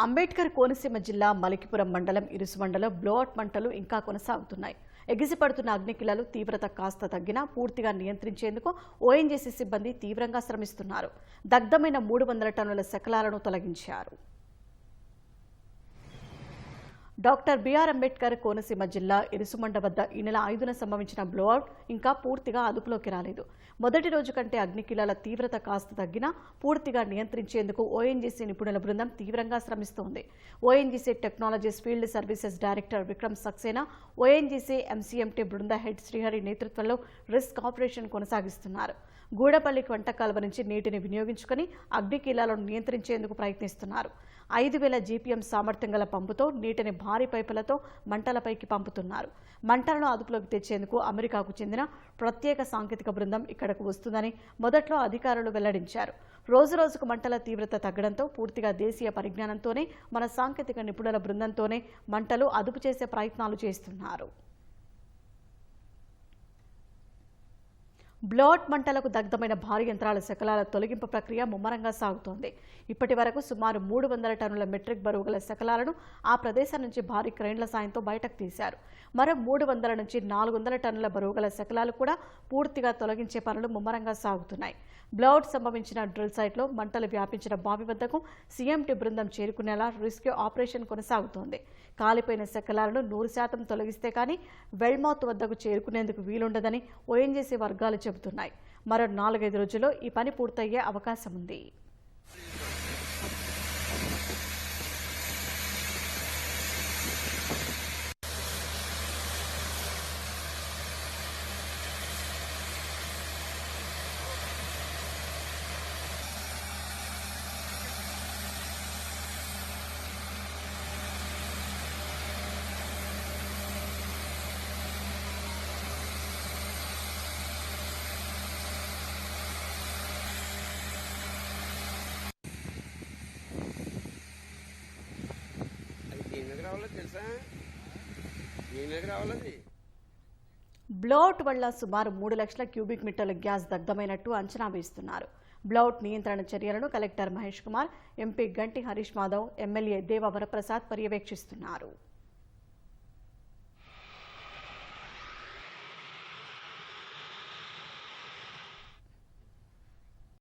అంబేద్కర్ కోనసీమ జిల్లా మలికిపురం మండలం ఇరుసుమండలో బ్లోఅవుట్ మంటలు ఇంకా కొనసాగుతున్నాయి. ఎగిసిపడుతున్న అగ్నికిలలు తీవ్రత కాస్త తగ్గినా పూర్తిగా నియంత్రించేందుకు ఓఎన్జీసీ సిబ్బంది తీవ్రంగా శ్రమిస్తున్నారు. దగ్ధమైన 300 టన్నుల శకలాలను తొలగించారు. డాక్టర్ బిఆర్ అంబేద్కర్ కోనసీమ జిల్లా ఇరుసుమండ వద్ద ఈ నెల 5న సంభవించిన బ్లోఅవుట్ ఇంకా పూర్తిగా అదుపులోకి రాలేదు. మొదటి రోజు కంటే అగ్నికిలాల తీవ్రత కాస్త తగ్గినా పూర్తిగా నియంత్రించేందుకు ఓఎన్జీసీ నిపుణుల బృందం తీవ్రంగా శ్రమిస్తోంది. ONGC technologies field services director Vikram Saxena, ONGC MCMT బృంద హెడ్ శ్రీహరి నేతృత్వంలో రిస్క్ ఆపరేషన్ కొనసాగిస్తున్నారు. గూడపల్లి వంటకాల నుంచి నీటిని వినియోగించుకుని అగ్నికిలాలను నియంత్రించేందుకు ప్రయత్నిస్తున్నారు. 5000 జీపీఎం సామర్థ్యం గల పంపుతో నీటిని భారీ పైపులతో మంటలపైకి పంపుతున్నారు. మంటలను అదుపులోకి తెచ్చేందుకు అమెరికాకు చెందిన ప్రత్యేక సాంకేతిక బృందం ఇక్కడకు వస్తుందని మొదట్లో అధికారులు వెల్లడించారు. రోజురోజుకు మంటల తీవ్రత తగ్గడంతో పూర్తిగా దేశీయ పరిజ్ఞానంతోనే మన సాంకేతిక నిపుణుల బృందంతోనే మంటలు అదుపు చేసే ప్రయత్నాలు చేస్తున్నారు. బ్లోఅవుట్ మంటలకు దగ్ధమైన భారీ యంత్రాల శకలాల తొలగింపు ప్రక్రియ ముమ్మరంగా సాగుతోంది. ఇప్పటి వరకు సుమారు 300 టన్నుల మెట్రిక్ బరువు గల శకలాలను ఆ ప్రదేశం నుంచి భారీ క్రెయిన్ల సాయంతో బయటకు తీశారు. మరో 300 నుంచి 400 టన్నుల బరువు గల శకలాలు కూడా పూర్తిగా తొలగించే పనులు ముమ్మరంగా సాగుతున్నాయి. బ్లోఅవుట్ సంభవించిన డ్రిల్ సైట్లో మంటలు వ్యాపించిన బావి వద్దకు సీఎంటీ బృందం చేరుకునేలా రెస్క్యూ ఆపరేషన్ కొనసాగుతోంది. కాలిపోయిన శకలాలను 100% తొలగిస్తే కానీ వెల్మౌత్ వద్దకు చేరుకునేందుకు వీలుండదని ఓఎన్జీసీ వర్గాలు చెబుతున్నాయి. మరో 4-5 రోజుల్లో ఈ పని పూర్తయ్యే అవకాశం ఉంది. బ్లోఅవుట్ వల్ల సుమారు 3 లక్షల క్యూబిక్ మీటర్ల గ్యాస్ దగ్ధమైనట్టు అంచనా వేస్తున్నారు. బ్లోఅవుట్ నియంత్రణ చర్యలను కలెక్టర్ మహేష్ కుమార్, ఎంపీ గంటి హరీష్ మాధవ్, ఎమ్మెల్యే దేవ వరప్రసాద్ పర్యవేక్షిస్తున్నారు.